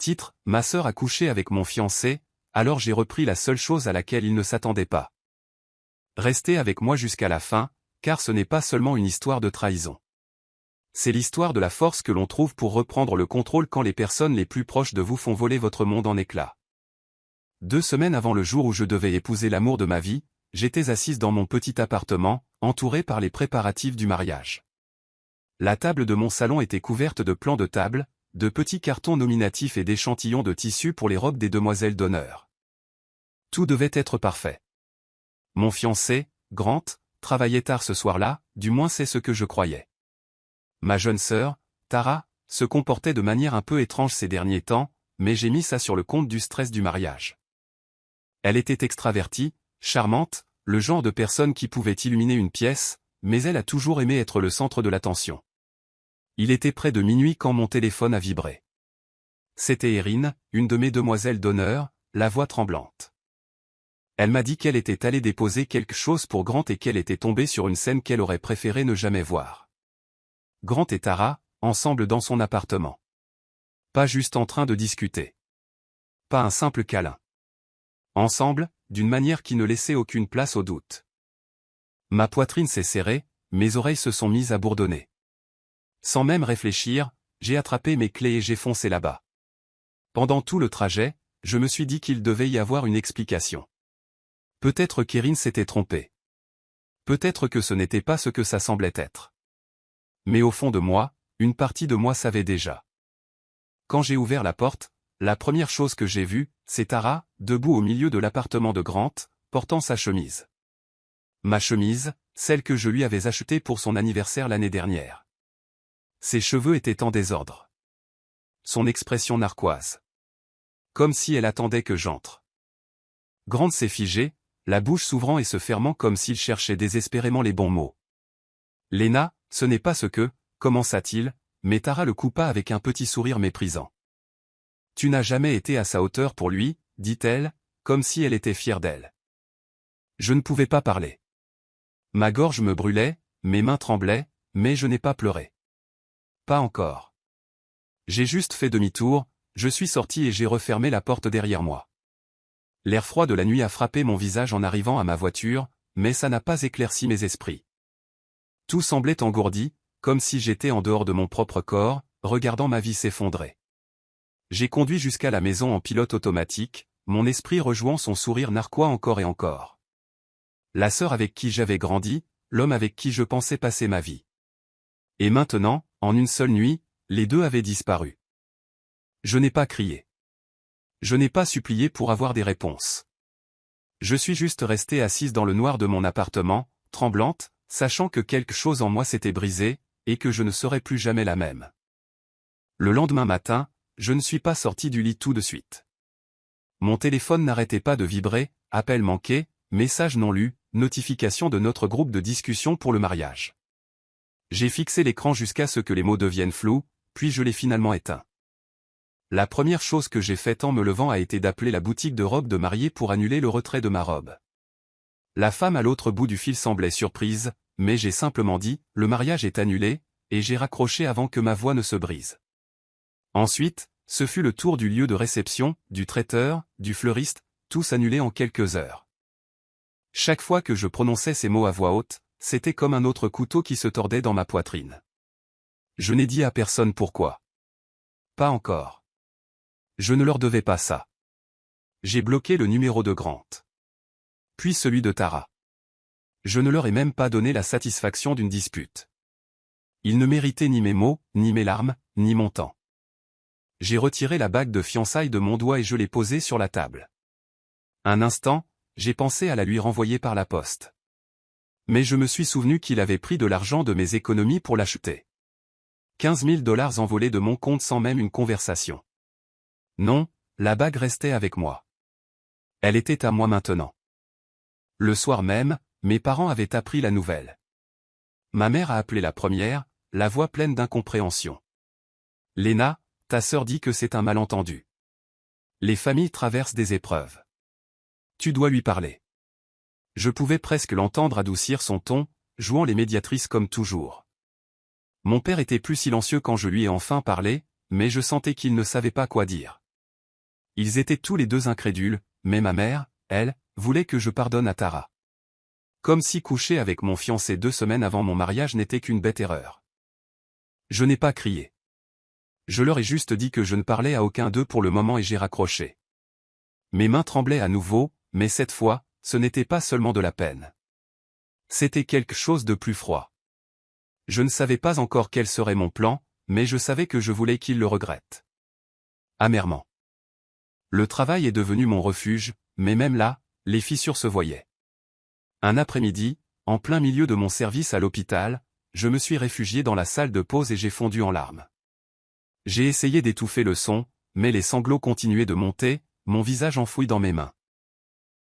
Titre, ma sœur a couché avec mon fiancé, alors j'ai repris la seule chose à laquelle il ne s'attendait pas. Restez avec moi jusqu'à la fin, car ce n'est pas seulement une histoire de trahison. C'est l'histoire de la force que l'on trouve pour reprendre le contrôle quand les personnes les plus proches de vous font voler votre monde en éclats. 2 semaines avant le jour où je devais épouser l'amour de ma vie, j'étais assise dans mon petit appartement, entourée par les préparatifs du mariage. La table de mon salon était couverte de plans de table, de petits cartons nominatifs et d'échantillons de tissu pour les robes des demoiselles d'honneur. Tout devait être parfait. Mon fiancé, Grant, travaillait tard ce soir-là, du moins c'est ce que je croyais. Ma jeune sœur, Tara, se comportait de manière un peu étrange ces derniers temps, mais j'ai mis ça sur le compte du stress du mariage. Elle était extravertie, charmante, le genre de personne qui pouvait illuminer une pièce, mais elle a toujours aimé être le centre de l'attention. Il était près de minuit quand mon téléphone a vibré. C'était Erin, une de mes demoiselles d'honneur, la voix tremblante. Elle m'a dit qu'elle était allée déposer quelque chose pour Grant et qu'elle était tombée sur une scène qu'elle aurait préféré ne jamais voir. Grant et Tara, ensemble dans son appartement. Pas juste en train de discuter. Pas un simple câlin. Ensemble, d'une manière qui ne laissait aucune place au doute. Ma poitrine s'est serrée, mes oreilles se sont mises à bourdonner. Sans même réfléchir, j'ai attrapé mes clés et j'ai foncé là-bas. Pendant tout le trajet, je me suis dit qu'il devait y avoir une explication. Peut-être qu'Erin s'était trompée. Peut-être que ce n'était pas ce que ça semblait être. Mais au fond de moi, une partie de moi savait déjà. Quand j'ai ouvert la porte, la première chose que j'ai vue, c'est Tara, debout au milieu de l'appartement de Grant, portant sa chemise. Ma chemise, celle que je lui avais achetée pour son anniversaire l'année dernière. Ses cheveux étaient en désordre. Son expression narquoise. Comme si elle attendait que j'entre. Grant s'est figé, la bouche s'ouvrant et se fermant comme s'il cherchait désespérément les bons mots. « Lena, ce n'est pas ce que, » commença-t-il, mais Tara le coupa avec un petit sourire méprisant. « Tu n'as jamais été à sa hauteur pour lui, » dit-elle, comme si elle était fière d'elle. Je ne pouvais pas parler. Ma gorge me brûlait, mes mains tremblaient, mais je n'ai pas pleuré. Pas encore. J'ai juste fait demi-tour, je suis sorti et j'ai refermé la porte derrière moi. L'air froid de la nuit a frappé mon visage en arrivant à ma voiture, mais ça n'a pas éclairci mes esprits. Tout semblait engourdi, comme si j'étais en dehors de mon propre corps, regardant ma vie s'effondrer. J'ai conduit jusqu'à la maison en pilote automatique, mon esprit rejouant son sourire narquois encore et encore. La sœur avec qui j'avais grandi, l'homme avec qui je pensais passer ma vie. Et maintenant, en une seule nuit, les deux avaient disparu. Je n'ai pas crié. Je n'ai pas supplié pour avoir des réponses. Je suis juste restée assise dans le noir de mon appartement, tremblante, sachant que quelque chose en moi s'était brisé, et que je ne serais plus jamais la même. Le lendemain matin, je ne suis pas sorti du lit tout de suite. Mon téléphone n'arrêtait pas de vibrer, appel manqué, message non lu, notification de notre groupe de discussion pour le mariage. J'ai fixé l'écran jusqu'à ce que les mots deviennent flous, puis je l'ai finalement éteint. La première chose que j'ai faite en me levant a été d'appeler la boutique de robes de mariée pour annuler le retrait de ma robe. La femme à l'autre bout du fil semblait surprise, mais j'ai simplement dit « Le mariage est annulé » et j'ai raccroché avant que ma voix ne se brise. Ensuite, ce fut le tour du lieu de réception, du traiteur, du fleuriste, tous annulés en quelques heures. Chaque fois que je prononçais ces mots à voix haute, c'était comme un autre couteau qui se tordait dans ma poitrine. Je n'ai dit à personne pourquoi. Pas encore. Je ne leur devais pas ça. J'ai bloqué le numéro de Grant. Puis celui de Tara. Je ne leur ai même pas donné la satisfaction d'une dispute. Ils ne méritaient ni mes mots, ni mes larmes, ni mon temps. J'ai retiré la bague de fiançailles de mon doigt et je l'ai posée sur la table. Un instant, j'ai pensé à la lui renvoyer par la poste. Mais je me suis souvenu qu'il avait pris de l'argent de mes économies pour l'acheter. 15 000 $ envolés de mon compte sans même une conversation. Non, la bague restait avec moi. Elle était à moi maintenant. Le soir même, mes parents avaient appris la nouvelle. Ma mère a appelé la première, la voix pleine d'incompréhension. « Lena, ta sœur dit que c'est un malentendu. Les familles traversent des épreuves. Tu dois lui parler. » Je pouvais presque l'entendre adoucir son ton, jouant les médiatrices comme toujours. Mon père était plus silencieux quand je lui ai enfin parlé, mais je sentais qu'il ne savait pas quoi dire. Ils étaient tous les deux incrédules, mais ma mère, elle, voulait que je pardonne à Tara. Comme si coucher avec mon fiancé 2 semaines avant mon mariage n'était qu'une bête erreur. Je n'ai pas crié. Je leur ai juste dit que je ne parlais à aucun d'eux pour le moment et j'ai raccroché. Mes mains tremblaient à nouveau, mais cette fois, ce n'était pas seulement de la peine. C'était quelque chose de plus froid. Je ne savais pas encore quel serait mon plan, mais je savais que je voulais qu'ils le regrettent. Amèrement. Le travail est devenu mon refuge, mais même là, les fissures se voyaient. Un après-midi, en plein milieu de mon service à l'hôpital, je me suis réfugié dans la salle de pause et j'ai fondu en larmes. J'ai essayé d'étouffer le son, mais les sanglots continuaient de monter, mon visage enfoui dans mes mains.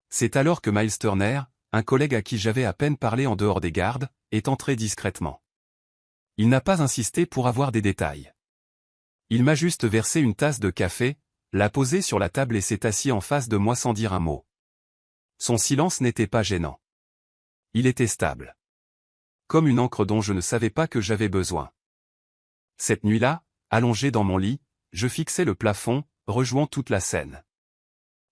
C'est alors que Miles Turner, un collègue à qui j'avais à peine parlé en dehors des gardes, est entré discrètement. Il n'a pas insisté pour avoir des détails. Il m'a juste versé une tasse de café, l'a posée sur la table et s'est assis en face de moi sans dire un mot. Son silence n'était pas gênant. Il était stable. Comme une encre dont je ne savais pas que j'avais besoin. Cette nuit-là, allongé dans mon lit, je fixais le plafond, rejouant toute la scène.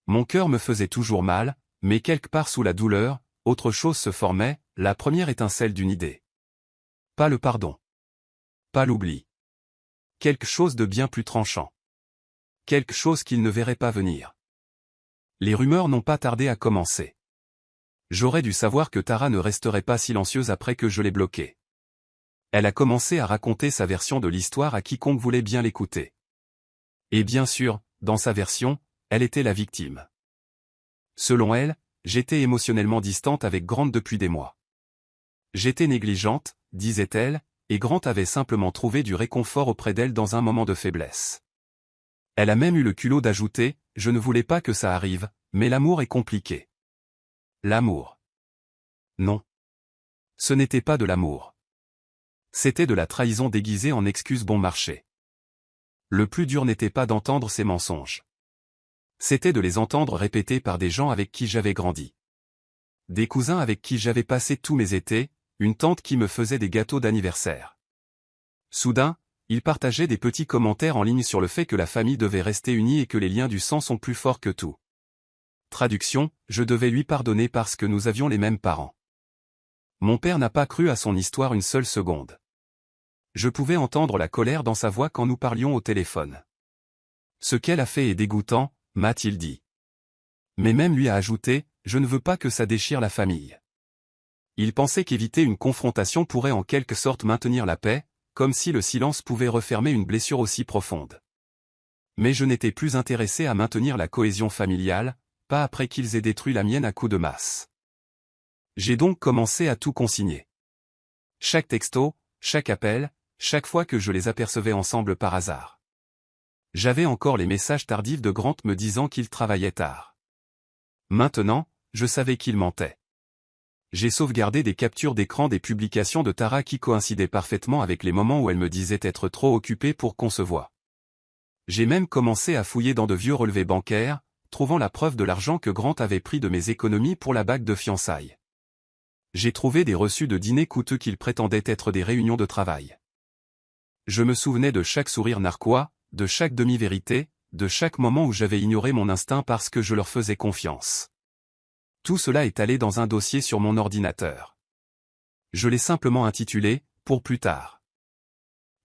Mon cœur me faisait toujours mal, mais quelque part sous la douleur, autre chose se formait, la première étincelle d'une idée. Pas le pardon. Pas l'oubli. Quelque chose de bien plus tranchant. Quelque chose qu'il ne verrait pas venir. Les rumeurs n'ont pas tardé à commencer. J'aurais dû savoir que Tara ne resterait pas silencieuse après que je l'ai bloquée. Elle a commencé à raconter sa version de l'histoire à quiconque voulait bien l'écouter. Et bien sûr, dans sa version, elle était la victime. Selon elle, j'étais émotionnellement distante avec Grant depuis des mois. J'étais négligente, disait-elle, et Grant avait simplement trouvé du réconfort auprès d'elle dans un moment de faiblesse. Elle a même eu le culot d'ajouter, « Je ne voulais pas que ça arrive, mais l'amour est compliqué. » L'amour. Non. Ce n'était pas de l'amour. C'était de la trahison déguisée en excuse bon marché. Le plus dur n'était pas d'entendre ces mensonges. C'était de les entendre répétés par des gens avec qui j'avais grandi. Des cousins avec qui j'avais passé tous mes étés, une tante qui me faisait des gâteaux d'anniversaire. Soudain, ils partageaient des petits commentaires en ligne sur le fait que la famille devait rester unie et que les liens du sang sont plus forts que tout. Traduction, je devais lui pardonner parce que nous avions les mêmes parents. Mon père n'a pas cru à son histoire une seule seconde. Je pouvais entendre la colère dans sa voix quand nous parlions au téléphone. Ce qu'elle a fait est dégoûtant, m'a-t-il dit. Mais même lui a ajouté, je ne veux pas que ça déchire la famille. Il pensait qu'éviter une confrontation pourrait en quelque sorte maintenir la paix, comme si le silence pouvait refermer une blessure aussi profonde. Mais je n'étais plus intéressé à maintenir la cohésion familiale, pas après qu'ils aient détruit la mienne à coups de masse. J'ai donc commencé à tout consigner. Chaque texto, chaque appel, chaque fois que je les apercevais ensemble par hasard. J'avais encore les messages tardifs de Grant me disant qu'il travaillait tard. Maintenant, je savais qu'il mentait. J'ai sauvegardé des captures d'écran des publications de Tara qui coïncidaient parfaitement avec les moments où elle me disait être trop occupée pour qu'on se voie. J'ai même commencé à fouiller dans de vieux relevés bancaires, trouvant la preuve de l'argent que Grant avait pris de mes économies pour la bague de fiançailles. J'ai trouvé des reçus de dîners coûteux qu'ils prétendaient être des réunions de travail. Je me souvenais de chaque sourire narquois, de chaque demi-vérité, de chaque moment où j'avais ignoré mon instinct parce que je leur faisais confiance. Tout cela est allé dans un dossier sur mon ordinateur. Je l'ai simplement intitulé « Pour plus tard ».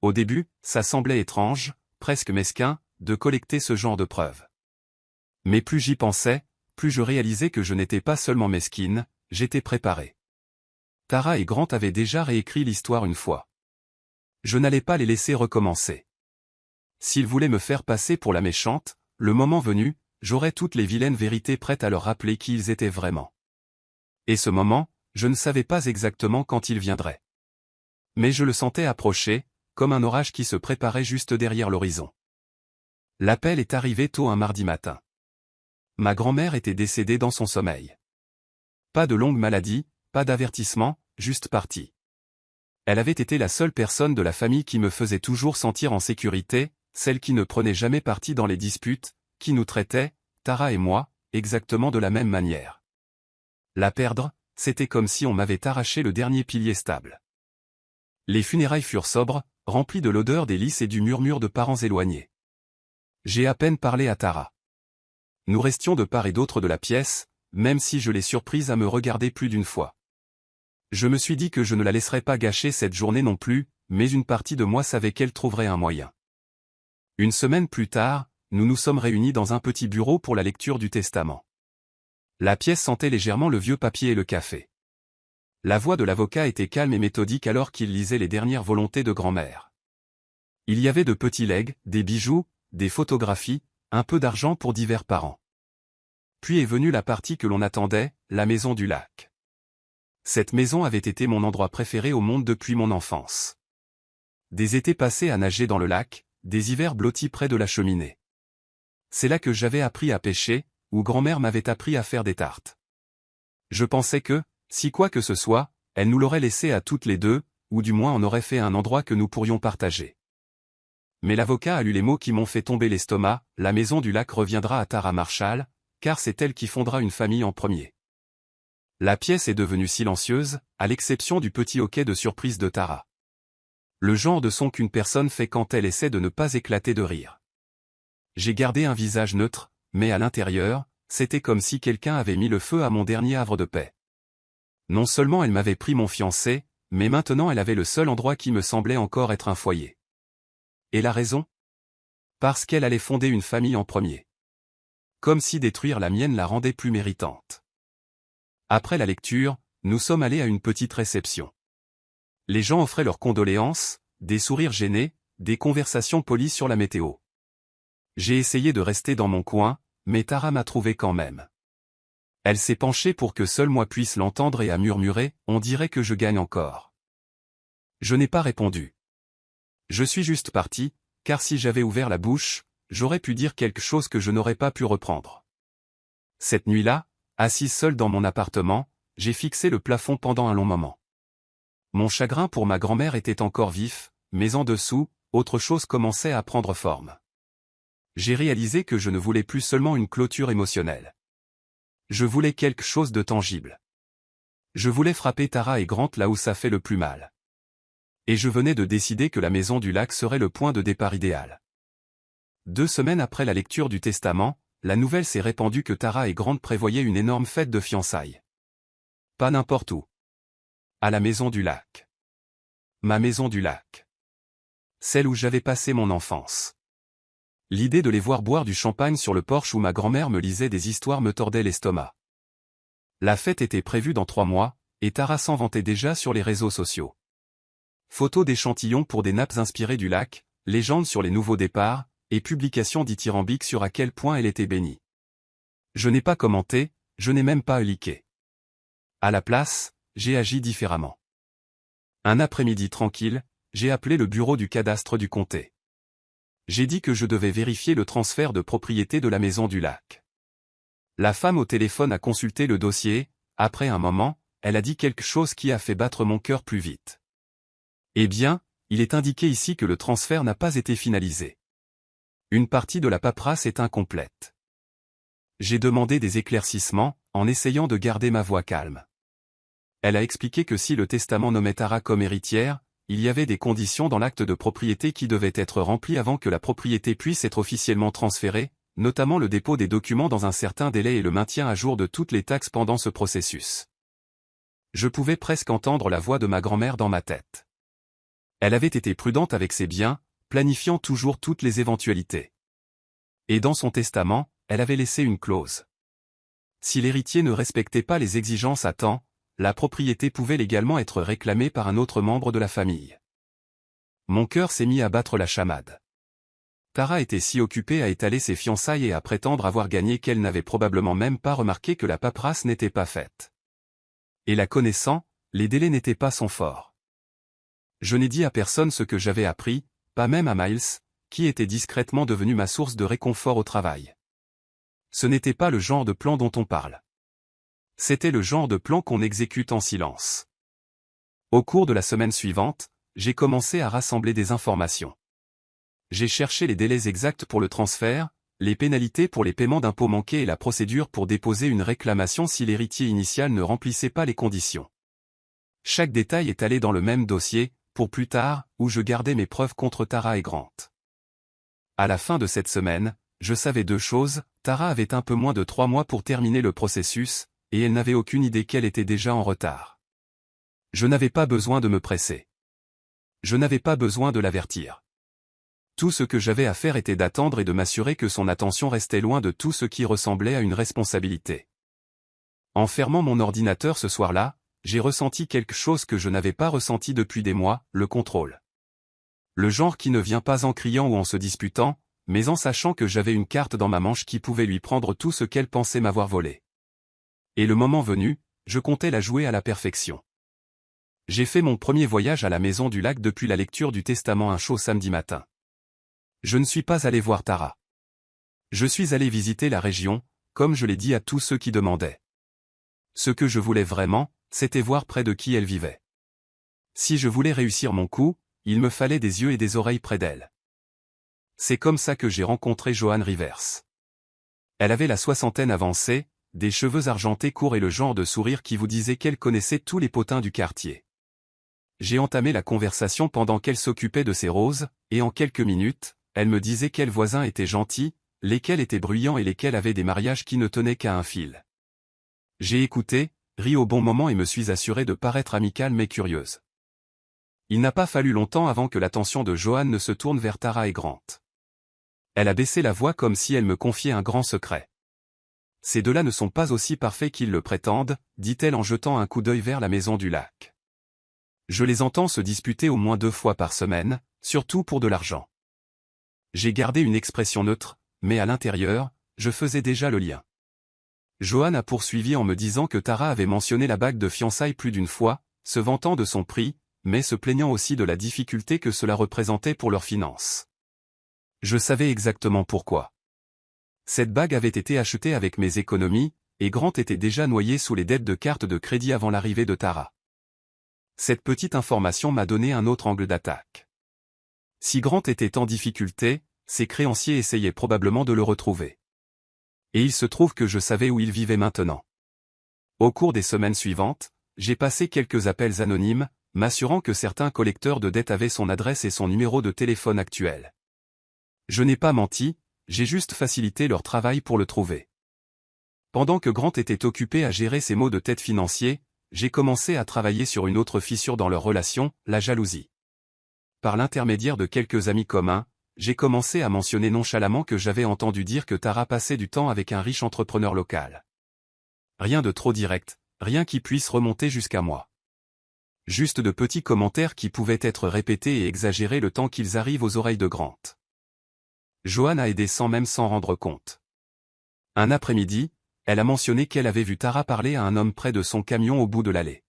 Au début, ça semblait étrange, presque mesquin, de collecter ce genre de preuves. Mais plus j'y pensais, plus je réalisais que je n'étais pas seulement mesquine, j'étais préparé. Tara et Grant avaient déjà réécrit l'histoire une fois. Je n'allais pas les laisser recommencer. S'ils voulaient me faire passer pour la méchante, le moment venu, j'aurais toutes les vilaines vérités prêtes à leur rappeler qui ils étaient vraiment. Et ce moment, je ne savais pas exactement quand il viendrait. Mais je le sentais approcher, comme un orage qui se préparait juste derrière l'horizon. L'appel est arrivé tôt un mardi matin. Ma grand-mère était décédée dans son sommeil. Pas de longue maladie, pas d'avertissement, juste partie. Elle avait été la seule personne de la famille qui me faisait toujours sentir en sécurité, celle qui ne prenait jamais parti dans les disputes, qui nous traitait, Tara et moi, exactement de la même manière. La perdre, c'était comme si on m'avait arraché le dernier pilier stable. Les funérailles furent sobres, remplies de l'odeur des lys et du murmure de parents éloignés. J'ai à peine parlé à Tara. Nous restions de part et d'autre de la pièce, même si je l'ai surprise à me regarder plus d'une fois. Je me suis dit que je ne la laisserais pas gâcher cette journée non plus, mais une partie de moi savait qu'elle trouverait un moyen. Une semaine plus tard, nous nous sommes réunis dans un petit bureau pour la lecture du testament. La pièce sentait légèrement le vieux papier et le café. La voix de l'avocat était calme et méthodique alors qu'il lisait les dernières volontés de grand-mère. Il y avait de petits legs, des bijoux, des photographies, un peu d'argent pour divers parents. Puis est venue la partie que l'on attendait, la maison du lac. Cette maison avait été mon endroit préféré au monde depuis mon enfance. Des étés passés à nager dans le lac, des hivers blottis près de la cheminée. C'est là que j'avais appris à pêcher, où grand-mère m'avait appris à faire des tartes. Je pensais que, si quoi que ce soit, elle nous l'aurait laissé à toutes les deux, ou du moins en aurait fait un endroit que nous pourrions partager. Mais l'avocat a lu les mots qui m'ont fait tomber l'estomac, la maison du lac reviendra à Tara Marshall, car c'est elle qui fondera une famille en premier. La pièce est devenue silencieuse, à l'exception du petit hoquet de surprise de Tara. Le genre de son qu'une personne fait quand elle essaie de ne pas éclater de rire. J'ai gardé un visage neutre, mais à l'intérieur, c'était comme si quelqu'un avait mis le feu à mon dernier havre de paix. Non seulement elle m'avait pris mon fiancé, mais maintenant elle avait le seul endroit qui me semblait encore être un foyer. Et la raison? Parce qu'elle allait fonder une famille en premier. Comme si détruire la mienne la rendait plus méritante. Après la lecture, nous sommes allés à une petite réception. Les gens offraient leurs condoléances, des sourires gênés, des conversations polies sur la météo. J'ai essayé de rester dans mon coin, mais Tara m'a trouvé quand même. Elle s'est penchée pour que seul moi puisse l'entendre et a murmuré, on dirait que je gagne encore. Je n'ai pas répondu. Je suis juste parti, car si j'avais ouvert la bouche, j'aurais pu dire quelque chose que je n'aurais pas pu reprendre. Cette nuit-là, assise seule dans mon appartement, j'ai fixé le plafond pendant un long moment. Mon chagrin pour ma grand-mère était encore vif, mais en dessous, autre chose commençait à prendre forme. J'ai réalisé que je ne voulais plus seulement une clôture émotionnelle. Je voulais quelque chose de tangible. Je voulais frapper Tara et Grant là où ça fait le plus mal. Et je venais de décider que la maison du lac serait le point de départ idéal. 2 semaines après la lecture du testament, la nouvelle s'est répandue que Tara et Grant prévoyaient une énorme fête de fiançailles. Pas n'importe où. À la maison du lac. Ma maison du lac. Celle où j'avais passé mon enfance. L'idée de les voir boire du champagne sur le porche où ma grand-mère me lisait des histoires me tordait l'estomac. La fête était prévue dans 3 mois, et Tara s'en vantait déjà sur les réseaux sociaux. Photos d'échantillons pour des nappes inspirées du lac, légendes sur les nouveaux départs, et publications dithyrambiques sur à quel point elle était bénie. Je n'ai pas commenté, je n'ai même pas liké. À la place, j'ai agi différemment. Un après-midi tranquille, j'ai appelé le bureau du cadastre du comté. J'ai dit que je devais vérifier le transfert de propriété de la maison du lac. La femme au téléphone a consulté le dossier, après un moment, elle a dit quelque chose qui a fait battre mon cœur plus vite. Eh bien, il est indiqué ici que le transfert n'a pas été finalisé. Une partie de la paperasse est incomplète. J'ai demandé des éclaircissements, en essayant de garder ma voix calme. Elle a expliqué que si le testament nommait Tara comme héritière, il y avait des conditions dans l'acte de propriété qui devaient être remplies avant que la propriété puisse être officiellement transférée, notamment le dépôt des documents dans un certain délai et le maintien à jour de toutes les taxes pendant ce processus. Je pouvais presque entendre la voix de ma grand-mère dans ma tête. Elle avait été prudente avec ses biens, planifiant toujours toutes les éventualités. Et dans son testament, elle avait laissé une clause. Si l'héritier ne respectait pas les exigences à temps, la propriété pouvait légalement être réclamée par un autre membre de la famille. Mon cœur s'est mis à battre la chamade. Tara était si occupée à étaler ses fiançailles et à prétendre avoir gagné qu'elle n'avait probablement même pas remarqué que la paperasse n'était pas faite. Et la connaissant, les délais n'étaient pas son fort. Je n'ai dit à personne ce que j'avais appris, pas même à Miles, qui était discrètement devenu ma source de réconfort au travail. Ce n'était pas le genre de plan dont on parle. C'était le genre de plan qu'on exécute en silence. Au cours de la semaine suivante, j'ai commencé à rassembler des informations. J'ai cherché les délais exacts pour le transfert, les pénalités pour les paiements d'impôts manqués et la procédure pour déposer une réclamation si l'héritier initial ne remplissait pas les conditions. Chaque détail est allé dans le même dossier, pour plus tard, où je gardais mes preuves contre Tara et Grant. À la fin de cette semaine, je savais deux choses, Tara avait un peu moins de 3 mois pour terminer le processus, et elle n'avait aucune idée qu'elle était déjà en retard. Je n'avais pas besoin de me presser. Je n'avais pas besoin de l'avertir. Tout ce que j'avais à faire était d'attendre et de m'assurer que son attention restait loin de tout ce qui ressemblait à une responsabilité. En fermant mon ordinateur ce soir-là, j'ai ressenti quelque chose que je n'avais pas ressenti depuis des mois, le contrôle. Le genre qui ne vient pas en criant ou en se disputant, mais en sachant que j'avais une carte dans ma manche qui pouvait lui prendre tout ce qu'elle pensait m'avoir volé. Et le moment venu, je comptais la jouer à la perfection. J'ai fait mon premier voyage à la maison du lac depuis la lecture du Testament un chaud samedi matin. Je ne suis pas allé voir Tara. Je suis allé visiter la région, comme je l'ai dit à tous ceux qui demandaient. Ce que je voulais vraiment, c'était voir près de qui elle vivait. Si je voulais réussir mon coup, il me fallait des yeux et des oreilles près d'elle. C'est comme ça que j'ai rencontré Joanne Rivers. Elle avait la soixantaine avancée, des cheveux argentés courts et le genre de sourire qui vous disait qu'elle connaissait tous les potins du quartier. J'ai entamé la conversation pendant qu'elle s'occupait de ses roses, et en quelques minutes, elle me disait quels voisins étaient gentils, lesquels étaient bruyants et lesquels avaient des mariages qui ne tenaient qu'à un fil. J'ai écouté, ri au bon moment et me suis assuré de paraître amicale mais curieuse. Il n'a pas fallu longtemps avant que l'attention de Joanne ne se tourne vers Tara et Grant. Elle a baissé la voix comme si elle me confiait un grand secret. Ces deux-là ne sont pas aussi parfaits qu'ils le prétendent, dit-elle en jetant un coup d'œil vers la maison du lac. Je les entends se disputer au moins 2 fois par semaine, surtout pour de l'argent. J'ai gardé une expression neutre, mais à l'intérieur, je faisais déjà le lien. Joanne a poursuivi en me disant que Tara avait mentionné la bague de fiançailles plus d'une fois, se vantant de son prix, mais se plaignant aussi de la difficulté que cela représentait pour leurs finances. Je savais exactement pourquoi. Cette bague avait été achetée avec mes économies, et Grant était déjà noyé sous les dettes de cartes de crédit avant l'arrivée de Tara. Cette petite information m'a donné un autre angle d'attaque. Si Grant était en difficulté, ses créanciers essayaient probablement de le retrouver. Et il se trouve que je savais où il vivait maintenant. Au cours des semaines suivantes, j'ai passé quelques appels anonymes, m'assurant que certains collecteurs de dettes avaient son adresse et son numéro de téléphone actuel. Je n'ai pas menti, j'ai juste facilité leur travail pour le trouver. Pendant que Grant était occupé à gérer ses maux de tête financiers, j'ai commencé à travailler sur une autre fissure dans leur relation, la jalousie. Par l'intermédiaire de quelques amis communs, j'ai commencé à mentionner nonchalamment que j'avais entendu dire que Tara passait du temps avec un riche entrepreneur local. Rien de trop direct, rien qui puisse remonter jusqu'à moi. Juste de petits commentaires qui pouvaient être répétés et exagérés le temps qu'ils arrivent aux oreilles de Grant. Joanne a aidé sans même s'en rendre compte. Un après-midi, elle a mentionné qu'elle avait vu Tara parler à un homme près de son camion au bout de l'allée.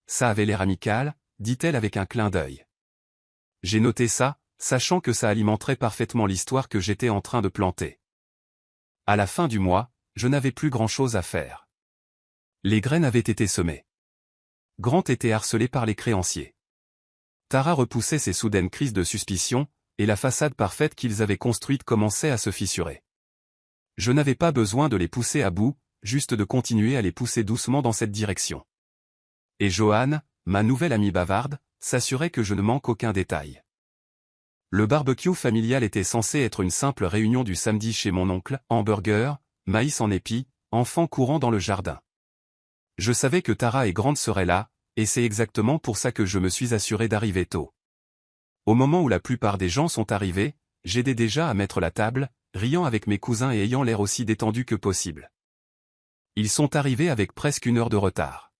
Ça avait l'air amical, dit-elle avec un clin d'œil. J'ai noté ça, sachant que ça alimenterait parfaitement l'histoire que j'étais en train de planter. À la fin du mois, je n'avais plus grand-chose à faire. Les graines avaient été semées. Grant était harcelé par les créanciers. Tara repoussait ses soudaines crises de suspicion, et la façade parfaite qu'ils avaient construite commençait à se fissurer. Je n'avais pas besoin de les pousser à bout, juste de continuer à les pousser doucement dans cette direction. Et Joanne, ma nouvelle amie bavarde, s'assurait que je ne manque aucun détail. Le barbecue familial était censé être une simple réunion du samedi chez mon oncle, hamburger, maïs en épis, enfants courant dans le jardin. Je savais que Tara et Grant seraient là, et c'est exactement pour ça que je me suis assuré d'arriver tôt. Au moment où la plupart des gens sont arrivés, j'aidais déjà à mettre la table, riant avec mes cousins et ayant l'air aussi détendu que possible. Ils sont arrivés avec presque 1 heure de retard.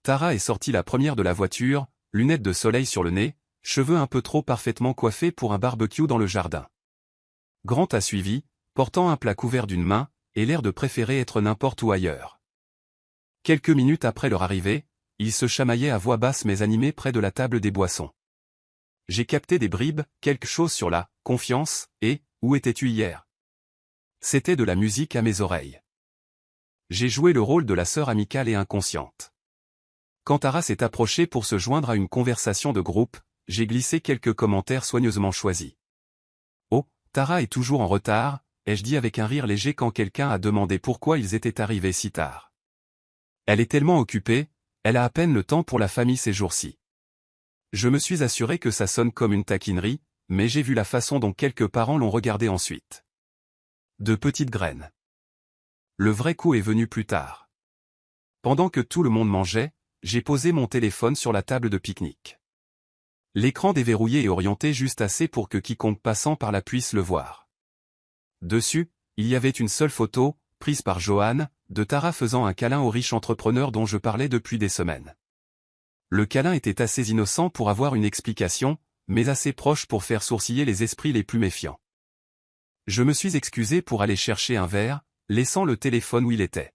Tara est sortie la première de la voiture, lunettes de soleil sur le nez, cheveux un peu trop parfaitement coiffés pour un barbecue dans le jardin. Grant a suivi, portant un plat couvert d'une main, et l'air de préférer être n'importe où ailleurs. Quelques minutes après leur arrivée, ils se chamaillaient à voix basse mais animés près de la table des boissons. J'ai capté des bribes, quelque chose sur la « confiance » et « où étais-tu hier ?» C'était de la musique à mes oreilles. J'ai joué le rôle de la sœur amicale et inconsciente. Quand Tara s'est approchée pour se joindre à une conversation de groupe, j'ai glissé quelques commentaires soigneusement choisis. « Oh, Tara est toujours en retard », ai-je dit avec un rire léger quand quelqu'un a demandé pourquoi ils étaient arrivés si tard. Elle est tellement occupée, elle a à peine le temps pour la famille ces jours-ci. Je me suis assuré que ça sonne comme une taquinerie, mais j'ai vu la façon dont quelques parents l'ont regardé ensuite. De petites graines. Le vrai coup est venu plus tard. Pendant que tout le monde mangeait, j'ai posé mon téléphone sur la table de pique-nique. L'écran déverrouillé et orienté juste assez pour que quiconque passant par là puisse le voir. Dessus, il y avait une seule photo, prise par Johan, de Tara faisant un câlin au riche entrepreneur dont je parlais depuis des semaines. Le câlin était assez innocent pour avoir une explication, mais assez proche pour faire sourciller les esprits les plus méfiants. Je me suis excusé pour aller chercher un verre, laissant le téléphone où il était.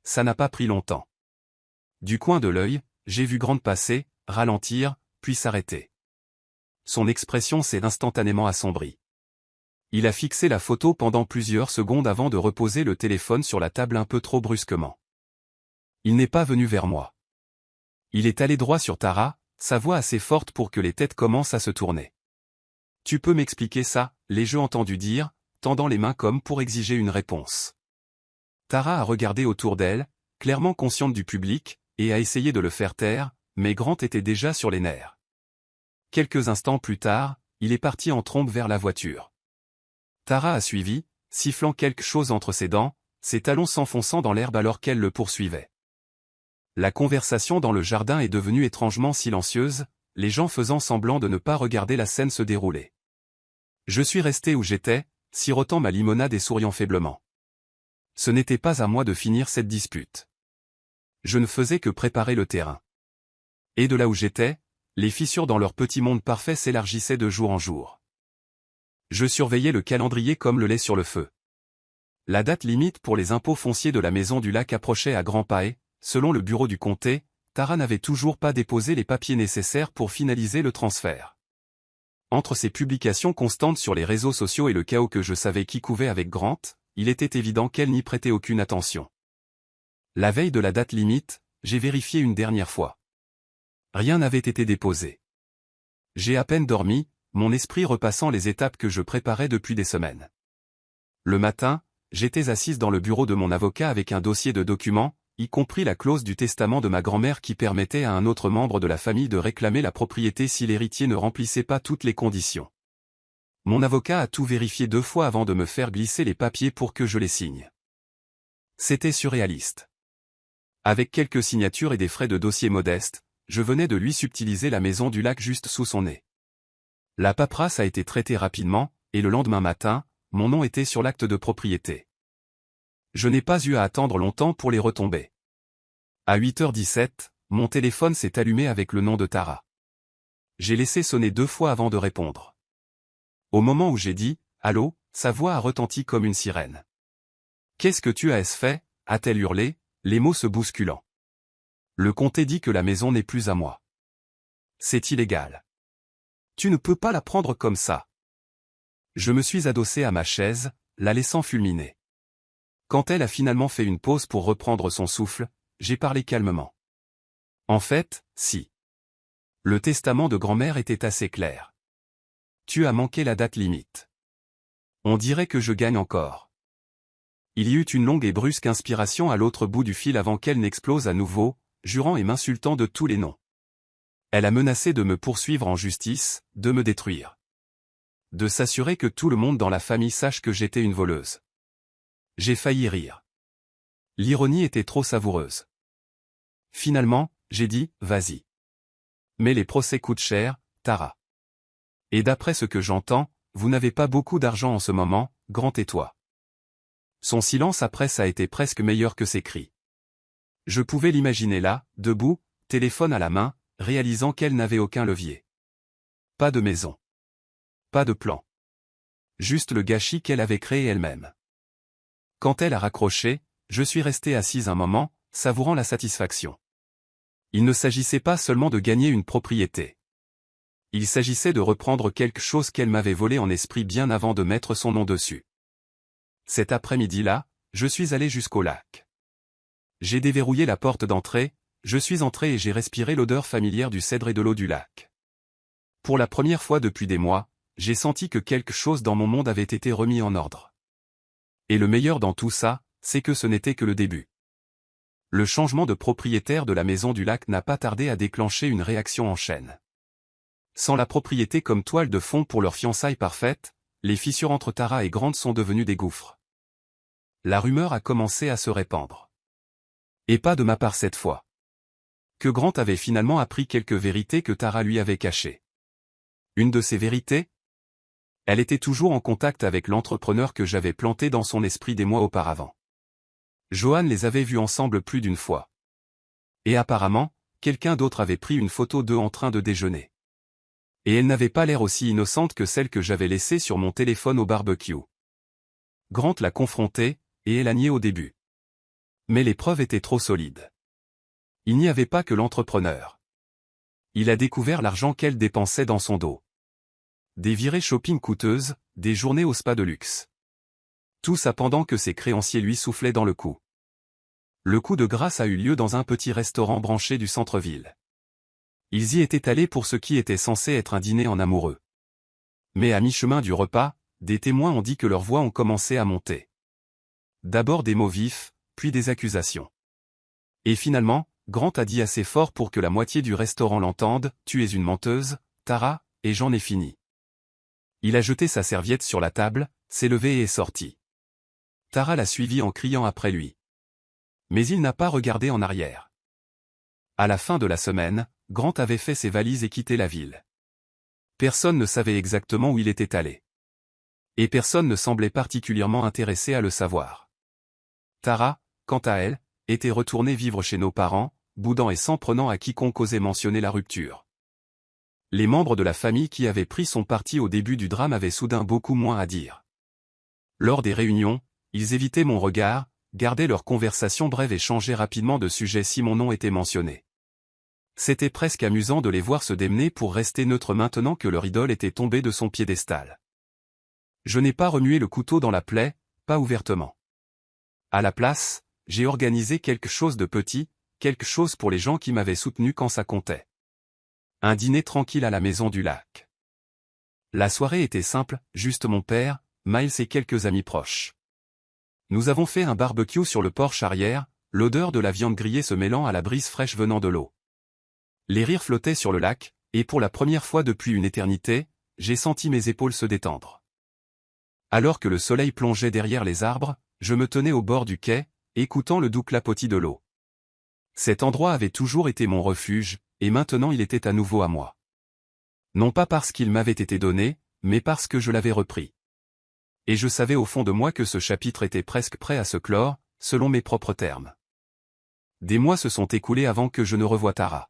Ça n'a pas pris longtemps. Du coin de l'œil, j'ai vu Grant passer, ralentir, puis s'arrêter. Son expression s'est instantanément assombrie. Il a fixé la photo pendant plusieurs secondes avant de reposer le téléphone sur la table un peu trop brusquement. Il n'est pas venu vers moi. Il est allé droit sur Tara, sa voix assez forte pour que les têtes commencent à se tourner. « Tu peux m'expliquer ça ?» l'ai-je entendu dire, tendant les mains comme pour exiger une réponse. Tara a regardé autour d'elle, clairement consciente du public, et a essayé de le faire taire, mais Grant était déjà sur les nerfs. Quelques instants plus tard, il est parti en trombe vers la voiture. Tara a suivi, sifflant quelque chose entre ses dents, ses talons s'enfonçant dans l'herbe alors qu'elle le poursuivait. La conversation dans le jardin est devenue étrangement silencieuse, les gens faisant semblant de ne pas regarder la scène se dérouler. Je suis resté où j'étais, sirotant ma limonade et souriant faiblement. Ce n'était pas à moi de finir cette dispute. Je ne faisais que préparer le terrain. Et de là où j'étais, les fissures dans leur petit monde parfait s'élargissaient de jour en jour. Je surveillais le calendrier comme le lait sur le feu. La date limite pour les impôts fonciers de la Maison du Lac approchait à grands pas et, selon le bureau du comté, Tara n'avait toujours pas déposé les papiers nécessaires pour finaliser le transfert. Entre ces publications constantes sur les réseaux sociaux et le chaos que je savais qui couvait avec Grant, il était évident qu'elle n'y prêtait aucune attention. La veille de la date limite, j'ai vérifié une dernière fois. Rien n'avait été déposé. J'ai à peine dormi, mon esprit repassant les étapes que je préparais depuis des semaines. Le matin, j'étais assise dans le bureau de mon avocat avec un dossier de documents, y compris la clause du testament de ma grand-mère qui permettait à un autre membre de la famille de réclamer la propriété si l'héritier ne remplissait pas toutes les conditions. Mon avocat a tout vérifié 2 fois avant de me faire glisser les papiers pour que je les signe. C'était surréaliste. Avec quelques signatures et des frais de dossier modestes, je venais de lui subtiliser la Maison du Lac juste sous son nez. La paperasse a été traitée rapidement, et le lendemain matin, mon nom était sur l'acte de propriété. Je n'ai pas eu à attendre longtemps pour les retombées. À 8h17, mon téléphone s'est allumé avec le nom de Tara. J'ai laissé sonner 2 fois avant de répondre. Au moment où j'ai dit « Allô », sa voix a retenti comme une sirène. « Qu'est-ce que tu as fait ?» a-t-elle hurlé, les mots se bousculant. Le comté dit que la maison n'est plus à moi. C'est illégal. Tu ne peux pas la prendre comme ça. Je me suis adossé à ma chaise, la laissant fulminer. Quand elle a finalement fait une pause pour reprendre son souffle, j'ai parlé calmement. En fait, si. Le testament de grand-mère était assez clair. Tu as manqué la date limite. On dirait que je gagne encore. Il y eut une longue et brusque inspiration à l'autre bout du fil avant qu'elle n'explose à nouveau, jurant et m'insultant de tous les noms. Elle a menacé de me poursuivre en justice, de me détruire. De s'assurer que tout le monde dans la famille sache que j'étais une voleuse. J'ai failli rire. L'ironie était trop savoureuse. Finalement, j'ai dit, vas-y. Mais les procès coûtent cher, Tara. Et d'après ce que j'entends, vous n'avez pas beaucoup d'argent en ce moment, Grant et toi. Son silence après ça a été presque meilleur que ses cris. Je pouvais l'imaginer là, debout, téléphone à la main, réalisant qu'elle n'avait aucun levier. Pas de maison. Pas de plan. Juste le gâchis qu'elle avait créé elle-même. Quand elle a raccroché, je suis resté assise un moment, savourant la satisfaction. Il ne s'agissait pas seulement de gagner une propriété. Il s'agissait de reprendre quelque chose qu'elle m'avait volé en esprit bien avant de mettre son nom dessus. Cet après-midi-là, je suis allé jusqu'au lac. J'ai déverrouillé la porte d'entrée, je suis entré et j'ai respiré l'odeur familière du cèdre et de l'eau du lac. Pour la première fois depuis des mois, j'ai senti que quelque chose dans mon monde avait été remis en ordre. Et le meilleur dans tout ça, c'est que ce n'était que le début. Le changement de propriétaire de la Maison du Lac n'a pas tardé à déclencher une réaction en chaîne. Sans la propriété comme toile de fond pour leur fiançailles parfaite, les fissures entre Tara et Grant sont devenues des gouffres. La rumeur a commencé à se répandre. Et pas de ma part cette fois. Que Grant avait finalement appris quelques vérités que Tara lui avait cachées. Une de ces vérités? Elle était toujours en contact avec l'entrepreneur que j'avais planté dans son esprit des mois auparavant. Johan les avait vus ensemble plus d'une fois. Et apparemment, quelqu'un d'autre avait pris une photo d'eux en train de déjeuner. Et elle n'avait pas l'air aussi innocente que celle que j'avais laissée sur mon téléphone au barbecue. Grant l'a confrontée, et elle a nié au début. Mais les preuves étaient trop solides. Il n'y avait pas que l'entrepreneur. Il a découvert l'argent qu'elle dépensait dans son dos. Des virées shopping coûteuses, des journées au spa de luxe. Tout ça pendant que ses créanciers lui soufflaient dans le cou. Le coup de grâce a eu lieu dans un petit restaurant branché du centre-ville. Ils y étaient allés pour ce qui était censé être un dîner en amoureux. Mais à mi-chemin du repas, des témoins ont dit que leurs voix ont commencé à monter. D'abord des mots vifs, puis des accusations. Et finalement, Grant a dit assez fort pour que la moitié du restaurant l'entende, « Tu es une menteuse, Tara, et j'en ai fini. » Il a jeté sa serviette sur la table, s'est levé et est sorti. Tara l'a suivi en criant après lui. Mais il n'a pas regardé en arrière. À la fin de la semaine, Grant avait fait ses valises et quitté la ville. Personne ne savait exactement où il était allé. Et personne ne semblait particulièrement intéressé à le savoir. Tara, quant à elle, était retournée vivre chez nos parents, boudant et s'en prenant à quiconque osait mentionner la rupture. Les membres de la famille qui avaient pris son parti au début du drame avaient soudain beaucoup moins à dire. Lors des réunions, ils évitaient mon regard, gardaient leur conversation brève et changeaient rapidement de sujet si mon nom était mentionné. C'était presque amusant de les voir se démener pour rester neutres maintenant que leur idole était tombée de son piédestal. Je n'ai pas remué le couteau dans la plaie, pas ouvertement. À la place, j'ai organisé quelque chose de petit, quelque chose pour les gens qui m'avaient soutenu quand ça comptait. Un dîner tranquille à la maison du lac. La soirée était simple, juste mon père, Miles et quelques amis proches. Nous avons fait un barbecue sur le porche arrière, l'odeur de la viande grillée se mêlant à la brise fraîche venant de l'eau. Les rires flottaient sur le lac, et pour la première fois depuis une éternité, j'ai senti mes épaules se détendre. Alors que le soleil plongeait derrière les arbres, je me tenais au bord du quai, écoutant le doux clapotis de l'eau. Cet endroit avait toujours été mon refuge, et maintenant il était à nouveau à moi. Non pas parce qu'il m'avait été donné, mais parce que je l'avais repris. Et je savais au fond de moi que ce chapitre était presque prêt à se clore, selon mes propres termes. Des mois se sont écoulés avant que je ne revoie Tara.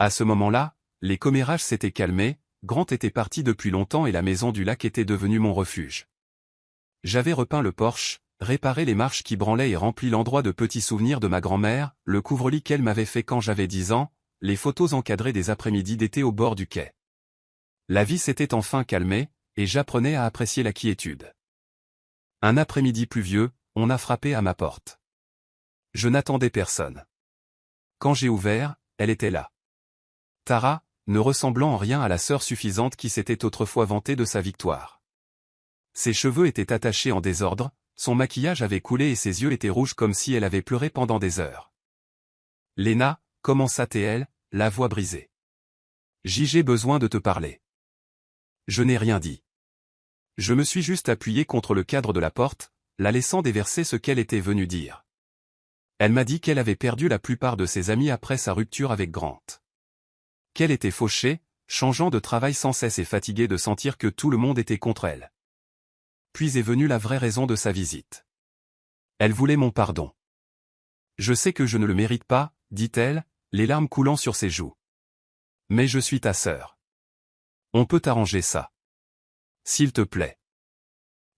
À ce moment-là, les commérages s'étaient calmés, Grant était parti depuis longtemps et la maison du lac était devenue mon refuge. J'avais repeint le porche, réparé les marches qui branlaient et rempli l'endroit de petits souvenirs de ma grand-mère, le couvre-lit qu'elle m'avait fait quand j'avais 10 ans, les photos encadrées des après-midi d'été au bord du quai. La vie s'était enfin calmée, et j'apprenais à apprécier la quiétude. Un après-midi pluvieux, on a frappé à ma porte. Je n'attendais personne. Quand j'ai ouvert, elle était là. Tara, ne ressemblant en rien à la sœur suffisante qui s'était autrefois vantée de sa victoire. Ses cheveux étaient attachés en désordre, son maquillage avait coulé et ses yeux étaient rouges comme si elle avait pleuré pendant des heures. « Léna, commença-t-elle, la voix brisée. J'ai besoin de te parler. » Je n'ai rien dit. Je me suis juste appuyé contre le cadre de la porte, la laissant déverser ce qu'elle était venue dire. Elle m'a dit qu'elle avait perdu la plupart de ses amis après sa rupture avec Grant. Qu'elle était fauchée, changeant de travail sans cesse et fatiguée de sentir que tout le monde était contre elle. Puis est venue la vraie raison de sa visite. Elle voulait mon pardon. Je sais que je ne le mérite pas, dit-elle, les larmes coulant sur ses joues. Mais je suis ta sœur. On peut arranger ça. S'il te plaît.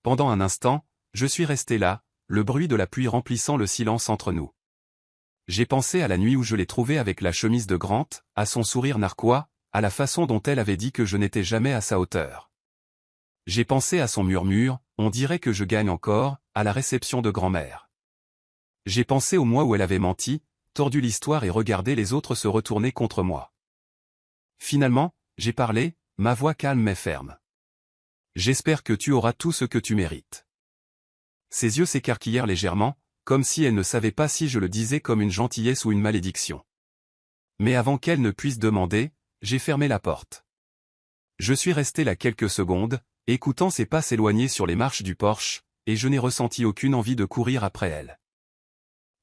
Pendant un instant, je suis resté là, le bruit de la pluie remplissant le silence entre nous. J'ai pensé à la nuit où je l'ai trouvée avec la chemise de Grant, à son sourire narquois, à la façon dont elle avait dit que je n'étais jamais à sa hauteur. J'ai pensé à son murmure, on dirait que je gagne encore, à la réception de grand-mère. J'ai pensé au mois où elle avait menti, tordu l'histoire et regardé les autres se retourner contre moi. Finalement, j'ai parlé, ma voix calme mais ferme. J'espère que tu auras tout ce que tu mérites. Ses yeux s'écarquillèrent légèrement, comme si elle ne savait pas si je le disais comme une gentillesse ou une malédiction. Mais avant qu'elle ne puisse demander, j'ai fermé la porte. Je suis resté là quelques secondes, écoutant ses pas s'éloigner sur les marches du porche, et je n'ai ressenti aucune envie de courir après elle.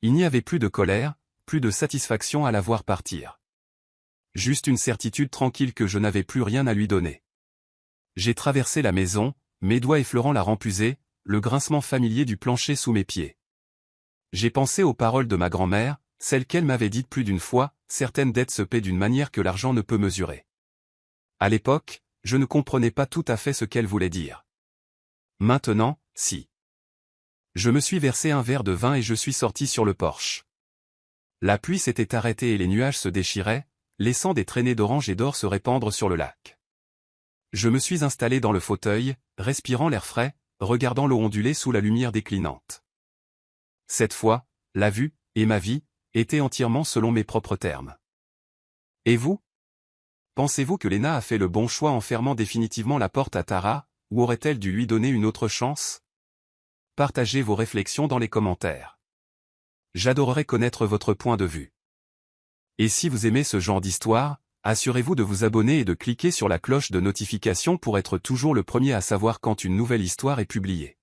Il n'y avait plus de colère, plus de satisfaction à la voir partir. Juste une certitude tranquille que je n'avais plus rien à lui donner. J'ai traversé la maison, mes doigts effleurant la rampusée, le grincement familier du plancher sous mes pieds. J'ai pensé aux paroles de ma grand-mère, celles qu'elle m'avait dites plus d'une fois, certaines dettes se paient d'une manière que l'argent ne peut mesurer. À l'époque, je ne comprenais pas tout à fait ce qu'elle voulait dire. Maintenant, si. Je me suis versé un verre de vin et je suis sorti sur le porche. La pluie s'était arrêtée et les nuages se déchiraient, laissant des traînées d'orange et d'or se répandre sur le lac. Je me suis installé dans le fauteuil, respirant l'air frais, regardant l'eau onduler sous la lumière déclinante. Cette fois, la vue, et ma vie, étaient entièrement selon mes propres termes. Et vous? Pensez-vous que Lena a fait le bon choix en fermant définitivement la porte à Tara, ou aurait-elle dû lui donner une autre chance? Partagez vos réflexions dans les commentaires. J'adorerais connaître votre point de vue. Et si vous aimez ce genre d'histoire, assurez-vous de vous abonner et de cliquer sur la cloche de notification pour être toujours le premier à savoir quand une nouvelle histoire est publiée.